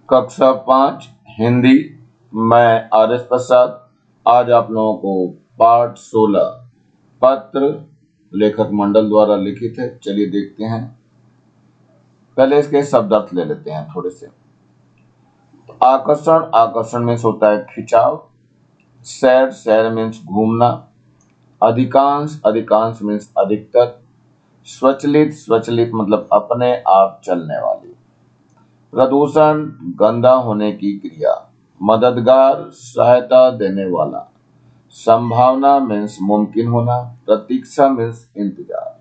कक्षा 5 हिंदी। मैं आर.एस. प्रसाद। आज आप लोगों को पाठ 16 पत्र लेखक मंडल द्वारा लिखित है। चलिए देखते हैं। पहले इसके शब्दार्थ ले लेते हैं थोड़े से। आकर्षण, आकर्षण मीन्स होता है खिंचाव। सैर, सैर मीन्स घूमना। अधिकांश, अधिकांश मीन्स अधिकतर। स्वचलित, स्वचलित मतलब अपने आप चलने वाली। प्रदूषण, गंदा होने की क्रिया। मददगार, सहायता देने वाला। संभावना मीन्स मुमकिन होना। प्रतीक्षा मीन्स इंतजार।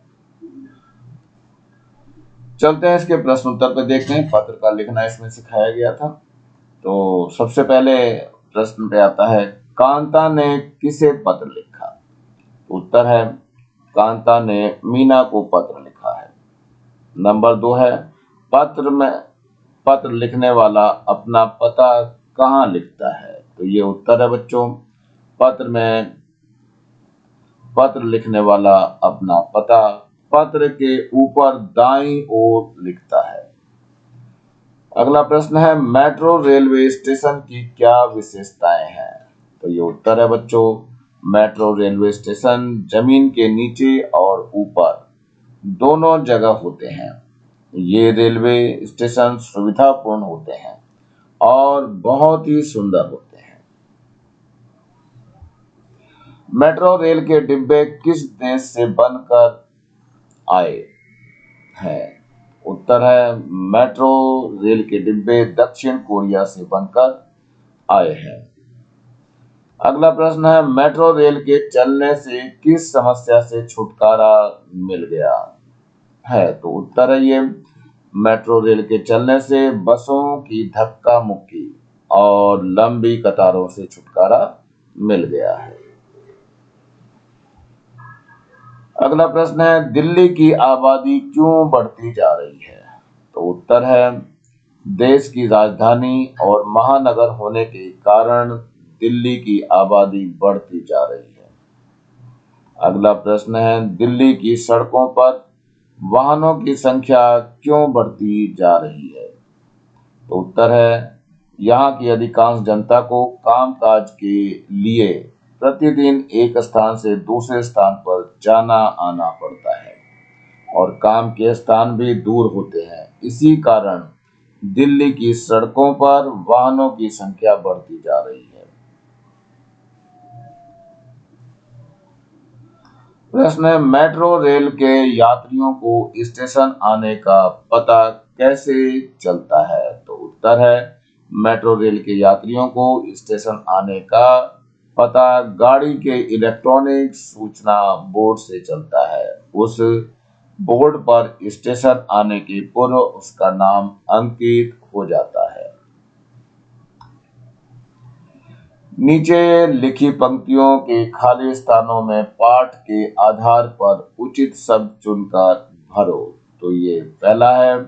चलते हैं इसके प्रश्न उत्तर पे देखते हैं। पत्र का लिखना इसमें सिखाया गया था। तो सबसे पहले प्रश्न पे आता है, कांता ने किसे पत्र लिखा? उत्तर है, कांता ने मीना को पत्र लिखा है। नंबर 2 है, पत्र लिखने वाला अपना पता कहाँ लिखता है? तो ये उत्तर है बच्चों, पत्र लिखने वाला अपना पता पत्र के ऊपर दाईं ओर लिखता है। अगला प्रश्न है, मेट्रो रेलवे स्टेशन की क्या विशेषताएं हैं? तो ये उत्तर है बच्चों, मेट्रो रेलवे स्टेशन जमीन के नीचे और ऊपर दोनों जगह होते हैं। ये रेलवे स्टेशन सुविधापूर्ण होते हैं और बहुत ही सुंदर होते हैं। मेट्रो रेल के डिब्बे किस देश से बनकर आए हैं? उत्तर है, मेट्रो रेल के डिब्बे दक्षिण कोरिया से बनकर आए हैं। अगला प्रश्न है, मेट्रो रेल के चलने से किस समस्या से छुटकारा मिल गया है? तो उत्तर है, ये मेट्रो रेल के चलने से बसों की धक्का मुक्की और लंबी कतारों से छुटकारा मिल गया है। अगला प्रश्न है, दिल्ली की आबादी क्यों बढ़ती जा रही है? तो उत्तर है, देश की राजधानी और महानगर होने के कारण दिल्ली की आबादी बढ़ती जा रही है। अगला प्रश्न है, दिल्ली की सड़कों पर वाहनों की संख्या क्यों बढ़ती जा रही है? तो उत्तर है, यहाँ की अधिकांश जनता को कामकाज के लिए प्रतिदिन एक स्थान से दूसरे स्थान पर जाना आना पड़ता है और काम के स्थान भी दूर होते हैं। इसी कारण दिल्ली की सड़कों पर वाहनों की संख्या बढ़ती जा रही है। प्रश्न है, मेट्रो रेल के यात्रियों को स्टेशन आने का पता कैसे चलता है? तो उत्तर है, मेट्रो रेल के यात्रियों को स्टेशन आने का पता गाड़ी के इलेक्ट्रॉनिक सूचना बोर्ड से चलता है। उस बोर्ड पर स्टेशन आने के पूर्व उसका नाम अंकित हो जाता है। नीचे लिखी पंक्तियों के खाली स्थानों में पाठ के आधार पर उचित शब्द चुनकर भरो। तो ये पहला है,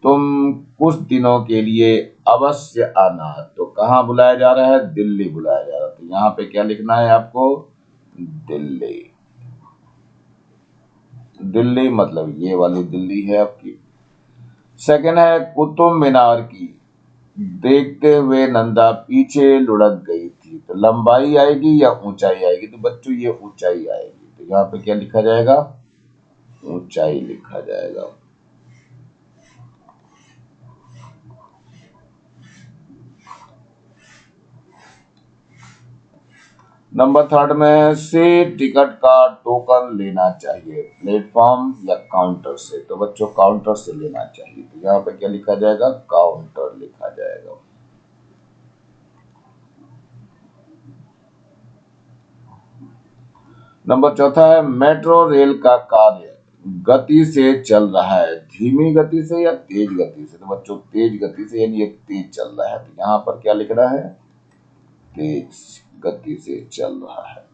तुम कुछ दिनों के लिए अवश्य आना। तो कहाँ बुलाया जा रहा है? दिल्ली बुलाया जा रहा है। तो यहाँ पे क्या लिखना है आपको? दिल्ली। दिल्ली मतलब ये वाली दिल्ली है आपकी। सेकंड है, कुतुब मीनार की देखते हुए नंदा पीछे लुढ़क गई थी। तो लंबाई आएगी या ऊंचाई आएगी? तो बच्चों ये ऊंचाई आएगी। तो यहाँ पे क्या लिखा जाएगा? ऊंचाई लिखा जाएगा। नंबर 3 में से टिकट का टोकन लेना चाहिए, प्लेटफॉर्म या काउंटर से? तो बच्चों काउंटर से लेना चाहिए। तो यहाँ पे क्या लिखा जाएगा? काउंटर लिखा जाएगा। नंबर 4 है, मेट्रो रेल का कार्य गति से चल रहा है, धीमी गति से या तेज गति से? तो बच्चों तेज गति से, यानी ये तेज चल रहा है। तो यहाँ पर क्या लिखना है? तेज गति से चल रहा है।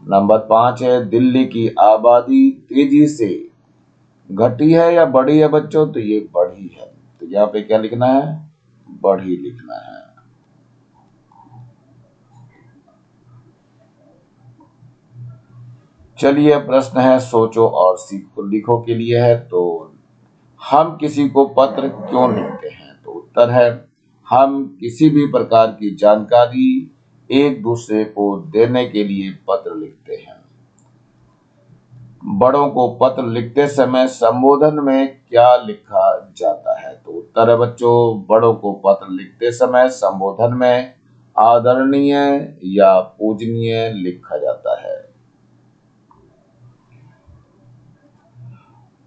नंबर 5 है, दिल्ली की आबादी तेजी से घटी है या बढ़ी है बच्चों? तो ये बढ़ी है। तो यहाँ पे क्या लिखना है? बढ़ी लिखना है। चलिए प्रश्न है, सोचो और सीखो लिखो के लिए है। तो हम किसी को पत्र क्यों लिखते हैं? तो उत्तर है, हम किसी भी प्रकार की जानकारी एक दूसरे को देने के लिए पत्र लिखते हैं। बड़ों को पत्र लिखते समय संबोधन में क्या लिखा जाता है? तो उत्तर है बच्चों, बड़ों को पत्र लिखते समय संबोधन में आदरणीय या पूजनीय लिखा जाता है।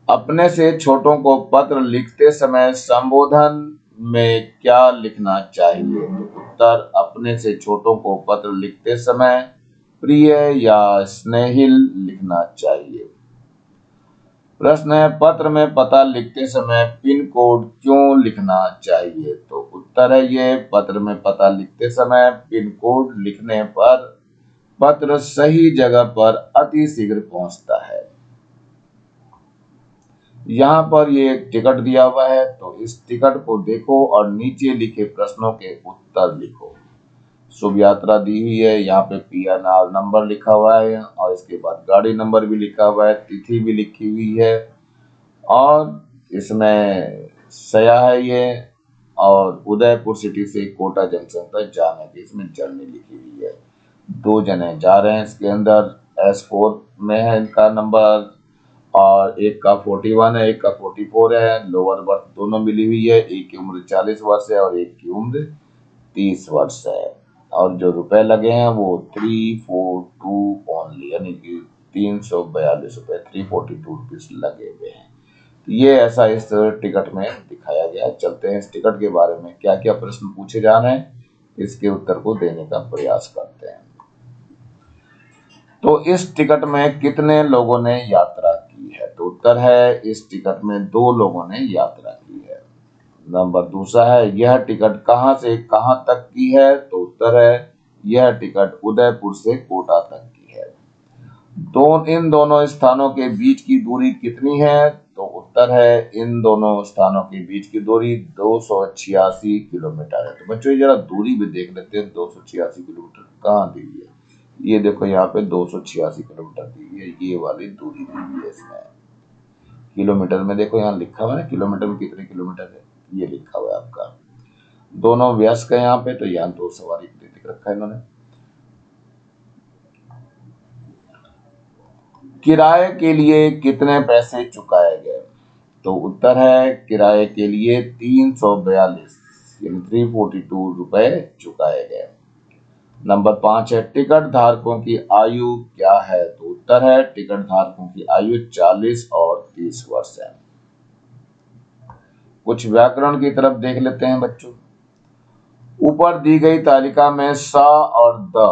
अपने से छोटों को पत्र लिखते समय संबोधन में क्या लिखना चाहिए? तो उत्तर, अपने से छोटों को पत्र लिखते समय प्रिय या स्नेहिल लिखना चाहिए। प्रश्न है, पत्र में पता लिखते समय पिन कोड क्यों लिखना चाहिए? तो उत्तर है ये, पत्र में पता लिखते समय पिन कोड लिखने पर पत्र सही जगह पर अति शीघ्र पहुंचता है। यहाँ पर ये एक टिकट दिया हुआ है, तो इस टिकट को देखो और नीचे लिखे प्रश्नों के उत्तर लिखो। शुभ यात्रा दी हुई है, यहाँ पे PNR नंबर लिखा हुआ है और इसके बाद गाड़ी नंबर भी लिखा हुआ है, तिथि भी लिखी हुई है और इसमें सया है ये, और उदयपुर सिटी से कोटा जंक्शन तक जाने की इसमें जर्नी लिखी हुई है। 2 जने जा रहे हैं इसके अंदर, S4 में है इनका नंबर और एक का 41 है, एक का 44 है। लोअर बर्थ दोनों मिली हुई है, एक की उम्र 40 वर्ष है और एक की उम्र 30 वर्ष है और जो रुपए लगे हैं वो 342 ओनली, यानी कि 342 रुपए, 342 रुपीज लगे हुए हैं। तो ये ऐसा इस टिकट में दिखाया गया। चलते हैं इस टिकट के बारे में क्या क्या प्रश्न पूछे जा रहे हैं, इसके उत्तर को देने का प्रयास करते हैं। तो इस टिकट में कितने लोगों ने यात्रा की है? तो उत्तर है, इस टिकट में 2 लोगों ने यात्रा की है। नंबर दूसरा है, यह टिकट कहां से कहां तक की है? तो उत्तर है, यह टिकट उदयपुर से कोटा तक की है। इन दोनों स्थानों के बीच की दूरी कितनी है? तो उत्तर है, इन दोनों स्थानों के बीच की दूरी 286 किलोमीटर है। तो बच्चों ये जरा दूरी भी देख लेते हैं, 286 किलोमीटर कहाँ दी हुई है? ये देखो यहाँ पे 286 किलोमीटर दी हुई है, ये वाली दूरी दी हुई है इसमें। किलोमीटर में देखो यहाँ लिखा हुआ है ना, किलोमीटर में कितने किलोमीटर है ये लिखा हुआ है आपका। दोनों वयस्क है यहाँ पे, तो यहाँ 2 सवारी के लिए लिख रखा है इन्होंने। किराए के लिए कितने पैसे चुकाए गए? तो उत्तर है, किराए के लिए 342 यानी 342 रुपए चुकाए गए। नंबर 5 है, टिकट धारकों की आयु क्या है? तो उत्तर है, टिकट धारकों की आयु 40 और 30 वर्ष है। कुछ व्याकरण की तरफ देख लेते हैं बच्चों। ऊपर दी गई तालिका में स और द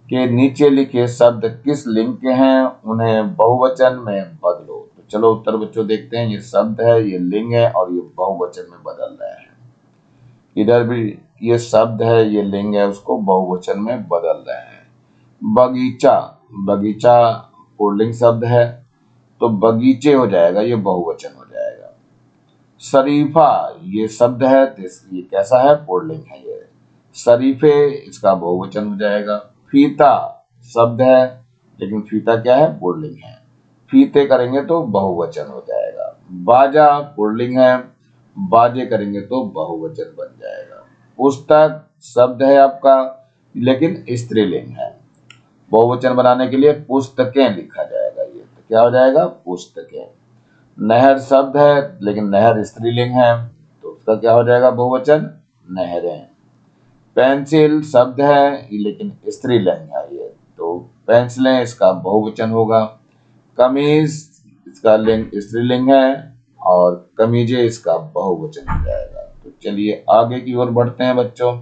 के नीचे लिखे शब्द किस लिंग के हैं? उन्हें बहुवचन में बदलो। तो चलो उत्तर बच्चों देखते हैं। ये शब्द है, ये लिंग है और ये बहुवचन में बदल रहे हैं। इधर भी ये शब्द है, ये लिंग है, उसको बहुवचन में बदल रहे हैं। बगीचा, बगीचा पुल्लिंग शब्द है तो बगीचे हो जाएगा, ये बहुवचन हो जाएगा। शरीफा ये शब्द है तो ये कैसा है? पुल्लिंग है ये। शरीफे इसका बहुवचन हो जाएगा। फीता शब्द है लेकिन फीता क्या है? पुल्लिंग है। फीते करेंगे तो बहुवचन हो जाएगा। बाजा पुल्लिंग है, बाजे करेंगे तो बहुवचन बन जाएगा। पुस्तक शब्द है आपका लेकिन स्त्रीलिंग है, बहुवचन बनाने के लिए पुस्तकें लिखा जाएगा, ये तो क्या हो जाएगा? पुस्तकें। नहर शब्द है लेकिन नहर स्त्रीलिंग है तो उसका क्या हो जाएगा? बहुवचन, नहरें। पेंसिल शब्द है लेकिन स्त्रीलिंग है ये, तो पेंसिलें इसका बहुवचन होगा। कमीज इसका लिंग स्त्रीलिंग है और कमीजें इसका बहुवचन हो जाएगा। तो चलिए आगे की ओर बढ़ते हैं बच्चों।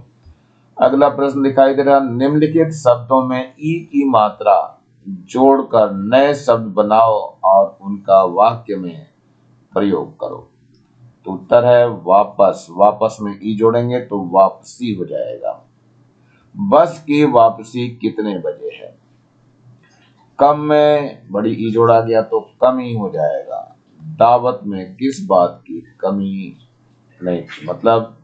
अगला प्रश्न दिखाई दे रहा, निम्नलिखित शब्दों में ई की मात्रा जोड़कर नए शब्द बनाओ और उनका वाक्य में प्रयोग करो। तो उत्तर है वापस, वापस में ई जोड़ेंगे तो वापसी हो जाएगा। बस की वापसी कितने बजे है? कम में बड़ी ई जोड़ा गया तो कम ही हो जाएगा। दावत में किस बात की कमी नहीं थी, मतलब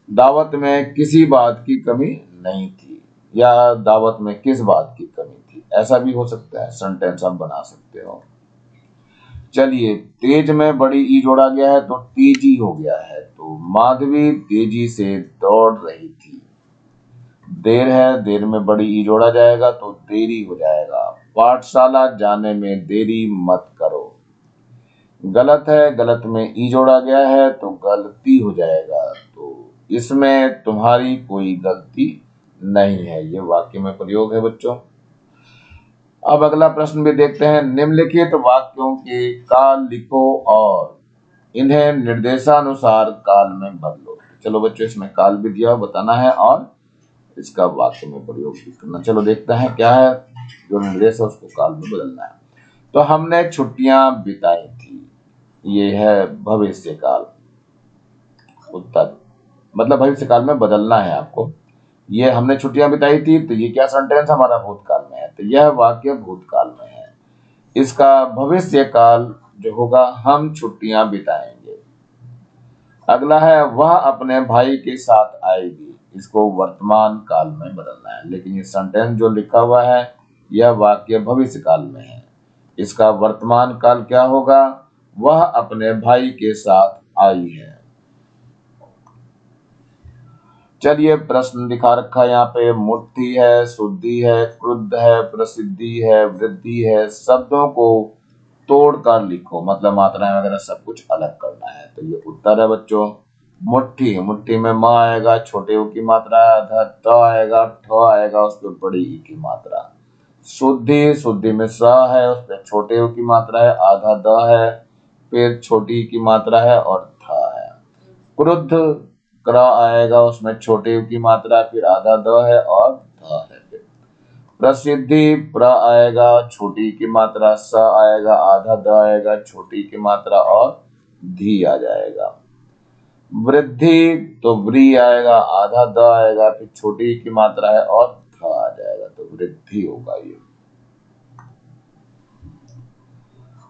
दावत में किसी बात की कमी नहीं थी या दावत में किस बात की कमी थी, ऐसा भी हो सकता है, सेंटेंस आप बना सकते हो। चलिए, तेज में बड़ी ई जोड़ा गया है तो तेजी हो गया है, तो माधवी तेजी से दौड़ रही थी। देर है, देर में बड़ी ई जोड़ा जाएगा तो देरी हो जाएगा। पाठशाला जाने में देरी मत करो। गलत है, गलत में ई जोड़ा गया है तो गलती हो जाएगा, तो इसमें तुम्हारी कोई गलती नहीं है। ये वाक्य में प्रयोग है बच्चों। अब अगला प्रश्न भी देखते हैं। निम्नलिखित वाक्यों के काल लिखो और इन्हें निर्देशानुसार काल में बदलो। चलो बच्चों, इसमें काल भी दिया बताना है और इसका वाक्य में प्रयोग भी करना। चलो देखते हैं क्या है, जो निर्देश है उसको काल में बदलना है। तो हमने छुट्टियां बिताई थी, ये है भविष्य काल। उत्तर मतलब भविष्य काल में बदलना है आपको। ये हमने छुट्टियां बिताई थी, तो ये क्या सेंटेंस हमारा भूतकाल में है, तो यह वाक्य भूतकाल में है। इसका भविष्य काल जो होगा, हम छुट्टियां बिताएंगे। अगला है वह अपने भाई के साथ आएगी, इसको वर्तमान काल में बदलना है। लेकिन ये सेंटेंस जो लिखा हुआ है यह वाक्य भविष्य काल में है। इसका वर्तमान काल क्या होगा, वह अपने भाई के साथ आई है। चलिए, प्रश्न दिखा रखा है यहाँ पे। मुट्ठी है, शुद्धि है, क्रुद्ध है, प्रसिद्धि है, वृद्धि है। शब्दों को तोड़कर लिखो, मतलब मात्राएं वगैरह सब कुछ अलग करना है। तो ये उत्तर है बच्चों। मुट्ठी, मुट्ठी में म आएगा, छोटे ऊ की मात्रा है, आधा त आएगा, ठ आएगा, उस पर बड़ी ई की मात्रा। शुद्धि, शुद्धि में स है, उस पर छोटे ऊ की मात्रा है, आधा द है, फिर छोटी ई की मात्रा है और थ है। क्रुद्ध, क्र आएगा, उसमें छोटे ऊ की मात्रा, फिर आधा द है और ध है। फिर प्रसिद्धि, प्र आएगा, छोटी की मात्रा, स आएगा, आधा द आएगा, छोटी की मात्रा और धी आ जाएगा। वृद्धि, तो व्री आएगा, आधा द आएगा, फिर छोटी की मात्रा है और थ आ जाएगा, तो वृद्धि होगा ये।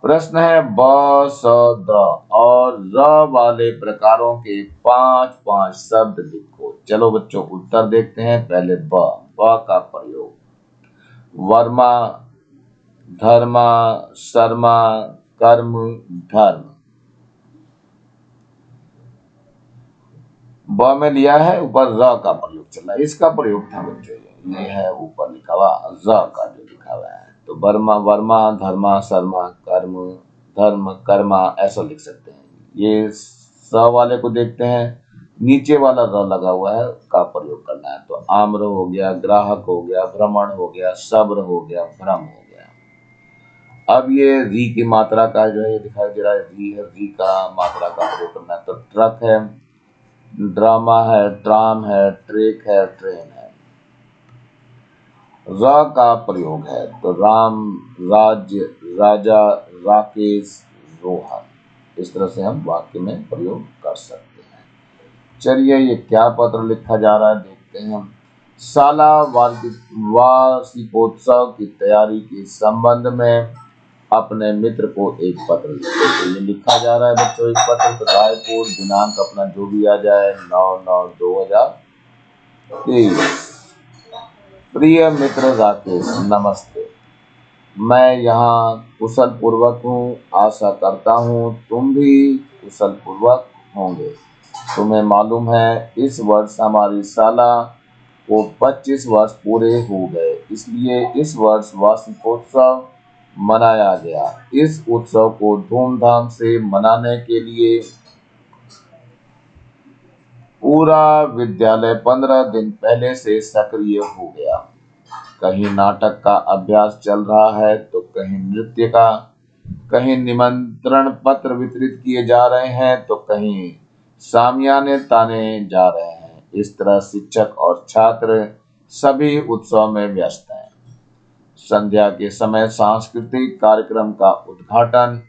प्रश्न है ब, स, द और र वाले प्रकारों के 5 शब्द लिखो। चलो बच्चों, उत्तर देखते हैं। पहले ब का प्रयोग। वर्मा, धर्मा, शर्मा, कर्म, धर्म। ब में लिया है, ऊपर र का प्रयोग चल रहा है। इसका प्रयोग था बच्चों, ये है ऊपर लिखा हुआ र का जो लिखा हुआ है। तो वर्मा, वर्मा, धर्मा, शर्मा, कर्म, धर्म, कर्मा, ऐसा लिख सकते हैं। ये स वाले को देखते हैं, नीचे वाला र लगा हुआ है का प्रयोग करना है। तो आम्र हो गया, ग्राहक हो गया, भ्रमण हो गया, सब्र हो गया, भ्रम हो गया। अब ये री की मात्रा का जो है ये दिखाई दे रहा है, री है, री का मात्रा का प्रयोग करना है। तो ट्रक है, ड्रामा है, ट्राम है, ट्रेक है, ट्रेन है। र का प्रयोग है, तो राम, राज्य, राजा, राकेश, रोहन। इस तरह से हम वाक्य में प्रयोग कर सकते हैं। चलिए, ये क्या पत्र लिखा जा रहा है देखते हैं हम। शाला वार्षिकोत्सव की तैयारी के संबंध में अपने मित्र को एक पत्र लिखो। तो ये लिखा जा रहा है बच्चों एक पत्र, तो रायपुर, दिनांक अपना जो भी आ जाए 9/9/2023। प्रिय मित्र राकेश, नमस्ते। मैं यहाँ कुशल पूर्वक हूँ, आशा करता हूँ तुम भी कुशल पूर्वक होंगे। तुम्हें मालूम है इस वर्ष हमारी शाला को 25 वर्ष पूरे हो गए, इसलिए इस वर्ष वार्षिकोत्सव मनाया गया। इस उत्सव को धूमधाम से मनाने के लिए पूरा विद्यालय 15 दिन पहले से सक्रिय हो गया। कहीं नाटक का अभ्यास चल रहा है, तो कहीं नृत्य का, कहीं निमंत्रण पत्र वितरित किए जा रहे हैं, तो कहीं सामियाने ताने जा रहे हैं। इस तरह शिक्षक और छात्र सभी उत्सव में व्यस्त हैं। संध्या के समय सांस्कृतिक कार्यक्रम का उद्घाटन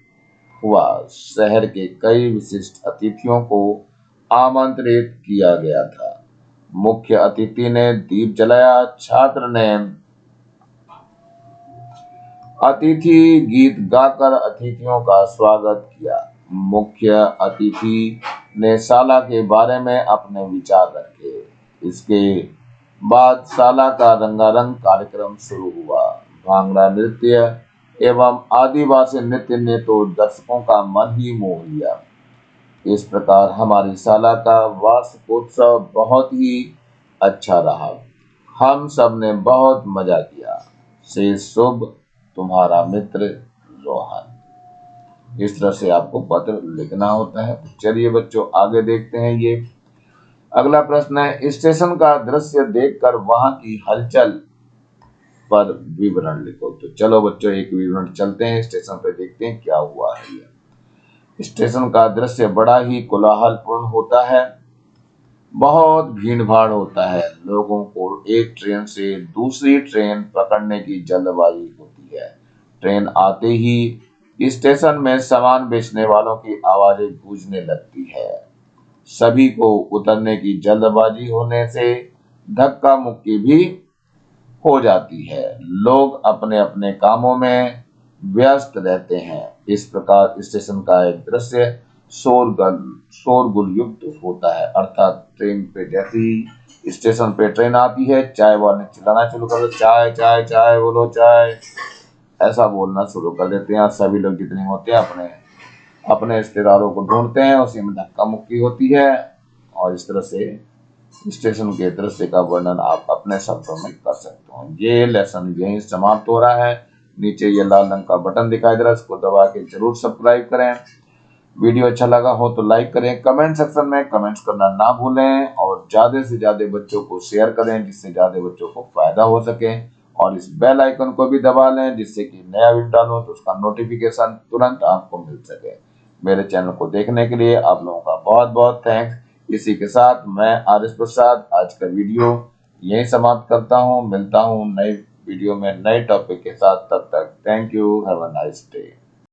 हुआ। शहर के कई विशिष्ट अतिथियों को आमंत्रित किया गया था। मुख्य अतिथि ने दीप जलाया, छात्र ने अतिथि गीत गाकर अतिथियों का स्वागत किया। मुख्य अतिथि ने शाला के बारे में अपने विचार रखे। इसके बाद शाला का रंगारंग कार्यक्रम शुरू हुआ। भांगड़ा नृत्य, एवं आदिवासी नृत्य ने तो दर्शकों का मन ही मोह लिया। इस प्रकार हमारी शाला का वार्षिकोत्सव बहुत ही अच्छा रहा। हम सब ने बहुत मजा किया। से शुभ, तुम्हारा मित्र रोहन। इस तरह से आपको पत्र लिखना होता है। चलिए बच्चों आगे देखते हैं। ये अगला प्रश्न है, स्टेशन का दृश्य देखकर वहां की हलचल पर विवरण लिखो। तो चलो बच्चों एक विवरण चलते हैं, स्टेशन पे देखते हैं क्या हुआ है। ये स्टेशन का दृश्य बड़ा ही कोलाहलपूर्ण होता है। बहुत भीड़ भाड़ होता है। लोगों को एक ट्रेन से दूसरी ट्रेन पकड़ने की जल्दबाजी होती है। ट्रेन आते ही स्टेशन में सामान बेचने वालों की आवाजें गूंजने लगती है। सभी को उतरने की जल्दबाजी होने से धक्का मुक्की भी हो जाती है। लोग अपने अपने कामों में व्यस्त रहते हैं। इस प्रकार स्टेशन का एक दृश्य शोरगुल युक्त होता है। अर्थात ट्रेन पे जैसे ही स्टेशन पे ट्रेन आती है, चाय वाले चिल्लाना शुरू कर देते, चाय चाय चाय बोलो चाय, ऐसा बोलना शुरू कर देते हैं। और सभी लोग जितने होते हैं अपने अपने रिश्तेदारों को ढूंढते हैं, उसी में धक्का मुक्की होती है। और इस तरह से स्टेशन के दृश्य का वर्णन आप अपने शब्दों में कर सकते हो। ये लेसन यहीं समाप्त हो रहा है। नीचे ये लाल रंग का बटन दिखाई दे रहा है, इसको दबा के जरूर सब्सक्राइब करें। वीडियो अच्छा लगा हो तो लाइक करें, कमेंट सेक्शन में कमेंट्स करना ना भूलें और ज्यादा से ज्यादा बच्चों को शेयर करें जिससे ज्यादा बच्चों को फायदा हो सके। और इस बेल आइकन को भी दबा लें जिससे कि नया वीडियो डालो तो उसका नोटिफिकेशन तुरंत आपको मिल सके। मेरे चैनल को देखने के लिए आप लोगों का बहुत बहुत थैंक्स। इसी के साथ मैं आर एस प्रसाद आज का वीडियो यहीं समाप्त करता हूँ। मिलता हूँ नई वीडियो में नए टॉपिक के साथ। तब तक thank you, have a nice day.